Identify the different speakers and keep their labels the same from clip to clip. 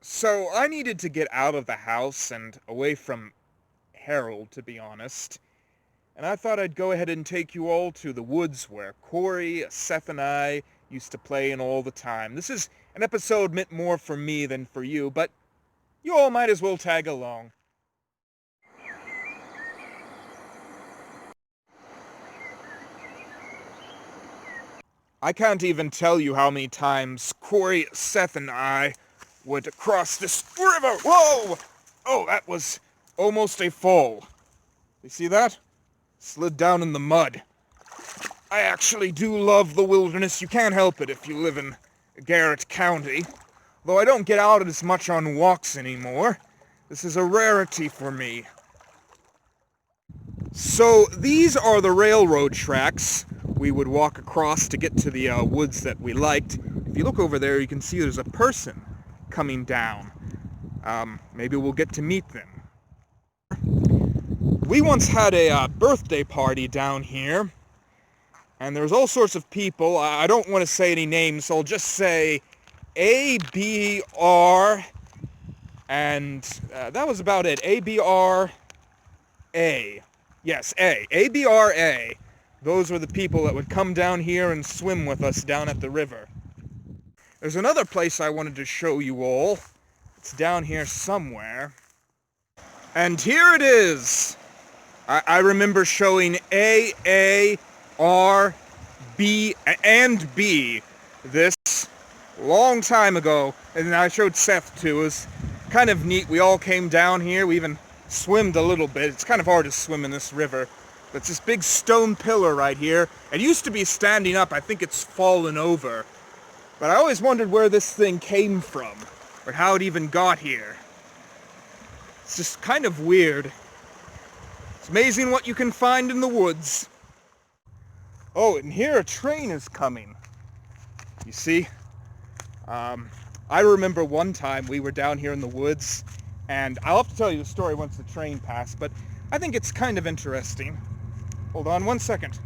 Speaker 1: So I needed to get out of the house and away from Harold, to be honest. And I thought I'd go ahead and take you all to the woods where Corey, Seth, and I used to play in all the time. This is an episode meant more for me than for you, but you all might as well tag along. I can't even tell you how many times Corey, Seth, and I would cross this river. Whoa! Oh, that was almost a fall. You see that? Slid down in the mud. I actually do love the wilderness. You can't help it if you live in Garrett County. Though I don't get out as much on walks anymore. This is a rarity for me. So these are the railroad tracks we would walk across to get to the woods that we liked. If you look over there, you can see there's a person coming down. Maybe we'll get to meet them. We once had a birthday party down here, and there's all sorts of people. I don't want to say any names, so I'll just say A, B, R, and that was about it. A, B, R, A. Yes, A. A, B, R, A. Those were the people that would come down here and swim with us down at the river. There's another place I wanted to show you all. It's down here somewhere. And here it is. I remember showing A, R, B, and B this long time ago. And I showed Seth too. It was kind of neat. We all came down here. We even swimmed a little bit. It's kind of hard to swim in this river. But it's this big stone pillar right here. It used to be standing up. I think it's fallen over. But I always wondered where this thing came from, or how it even got here. It's just kind of weird. It's amazing what you can find in the woods. Oh, and here a train is coming. You see? I remember one time we were down here in the woods, and I'll have to tell you the story once the train passed, but I think it's kind of interesting. Hold on one second.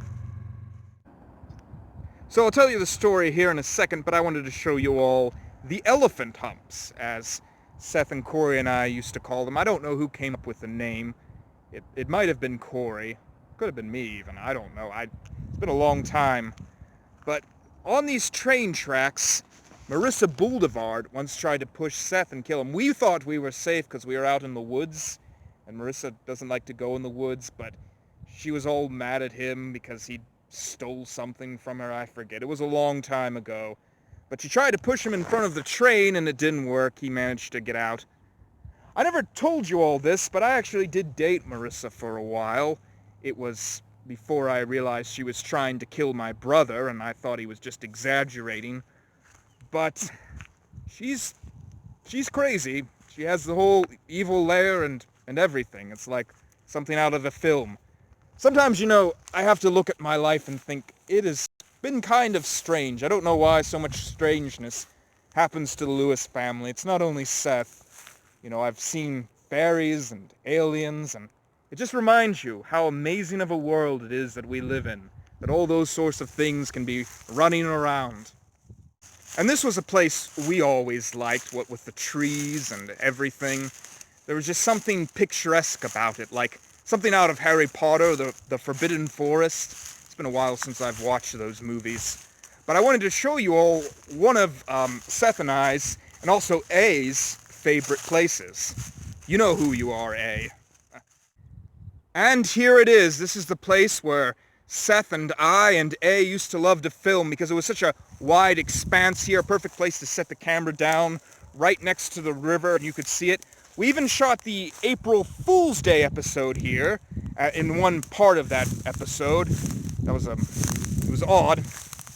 Speaker 1: So I'll tell you the story here in a second, but I wanted to show you all the elephant humps, as Seth and Corey and I used to call them. I don't know who came up with the name. It might have been Corey. Could have been me even. I don't know. It's been a long time. But on these train tracks, Marissa Bueldavard once tried to push Seth and kill him. We thought we were safe because we were out in the woods, and Marissa doesn't like to go in the woods, but she was all mad at him because he stole something from her. I forget. It was a long time ago. But she tried to push him in front of the train, and it didn't work. He managed to get out. I never told you all this, but I actually did date Marissa for a while. It was before I realized she was trying to kill my brother, and I thought he was just exaggerating. But she's crazy. She has the whole evil lair and everything. It's like something out of a film. Sometimes, I have to look at my life and think it has been kind of strange. I don't know why so much strangeness happens to the Lewis family. It's not only Seth. I've seen fairies and aliens, and it just reminds you how amazing of a world it is that we live in, that all those sorts of things can be running around. And this was a place we always liked, what with the trees and everything. There was just something picturesque about it, like something out of Harry Potter, the Forbidden Forest. It's been a while since I've watched those movies. But I wanted to show you all one of Seth and I's, and also A's, favorite places. You know who you are, A. And here it is. This is the place where Seth and I and A used to love to film because it was such a wide expanse here, a perfect place to set the camera down right next to the river and you could see it. We even shot the April Fool's Day episode here in one part of that episode. It was odd.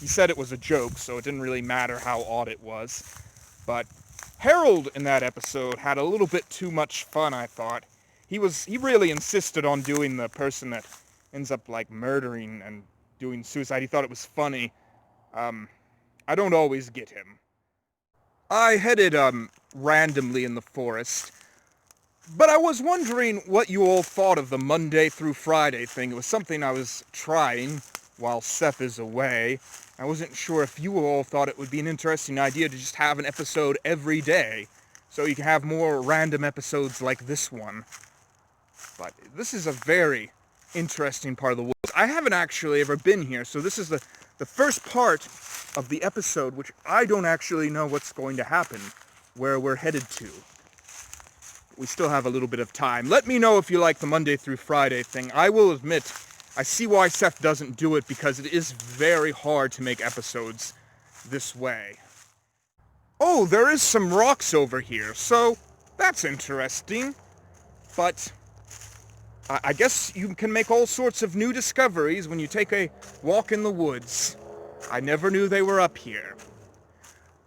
Speaker 1: He said it was a joke, so it didn't really matter how odd it was. But Harold in that episode had a little bit too much fun, I thought. He really insisted on doing the person that ends up murdering and doing suicide. He thought it was funny. I don't always get him. I headed randomly in the forest, but I was wondering what you all thought of the Monday through Friday thing. It was something I was trying while Seth is away. I wasn't sure if you all thought it would be an interesting idea to just have an episode every day. so you can have more random episodes like this one. But this is a very interesting part of the woods. I haven't actually ever been here, so this is the first part of the episode which I don't actually know what's going to happen, where we're headed to. We still have a little bit of time. Let me know if you like the Monday through Friday thing. I will admit, I see why Seth doesn't do it, because it is very hard to make episodes this way. Oh, there is some rocks over here, so that's interesting. But I guess you can make all sorts of new discoveries when you take a walk in the woods. I never knew they were up here.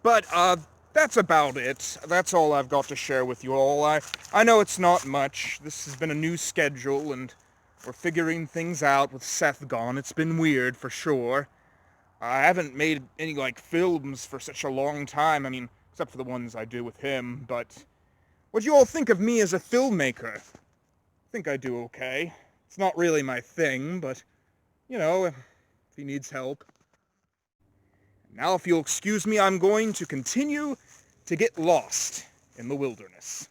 Speaker 1: But, that's about it. That's all I've got to share with you all. I know it's not much. This has been a new schedule, and we're figuring things out with Seth gone. It's been weird, for sure. I haven't made any, films for such a long time. I mean, except for the ones I do with him, but what do you all think of me as a filmmaker? I think I do okay. It's not really my thing, but, if he needs help. Now, if you'll excuse me, I'm going to continue to get lost in the wilderness.